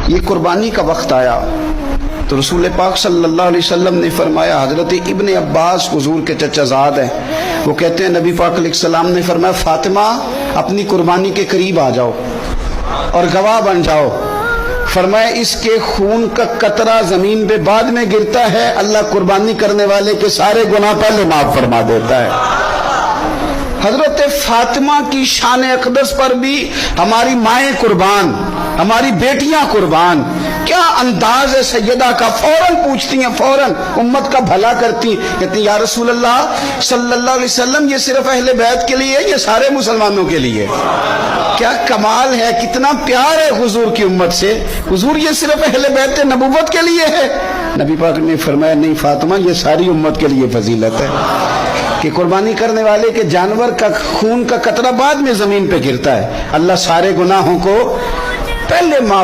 یہ قربانی کا وقت آیا تو رسول پاک صلی اللہ علیہ وسلم نے فرمایا، حضرت ابن عباس حضور کے چچا زاد ہیں، وہ کہتے ہیں نبی پاک علیہ السلام نے فرمایا فاطمہ اپنی قربانی کے قریب آ جاؤ اور گواہ بن جاؤ۔ فرمایا اس کے خون کا قطرہ زمین پہ بعد میں گرتا ہے، اللہ قربانی کرنے والے کے سارے گناہ پہلے معاف فرما دیتا ہے۔ حضرت فاطمہ کی شان اقدس پر بھی ہماری مائیں قربان، ہماری بیٹیاں قربان، کیا انداز ہے سیدہ کا، فوراً پوچھتی ہیں، فوراً امت کا بھلا کرتی ہیں، کہتی ہیں یا رسول اللہ صلی اللہ علیہ وسلم یہ صرف اہل بیت کے لیے یہ سارے مسلمانوں کے لیے؟ کیا کمال ہے، کتنا پیار ہے حضور کی امت سے۔ حضور یہ صرف اہل بیت نبوت کے لیے ہے؟ نبی پاک نے فرمایا نہیں فاطمہ یہ ساری امت کے لیے فضیلت ہے کہ قربانی کرنے والے کے جانور کا خون کا قطرہ بعد میں زمین پہ گرتا ہے، اللہ سارے گناہوں کو پہلے معاف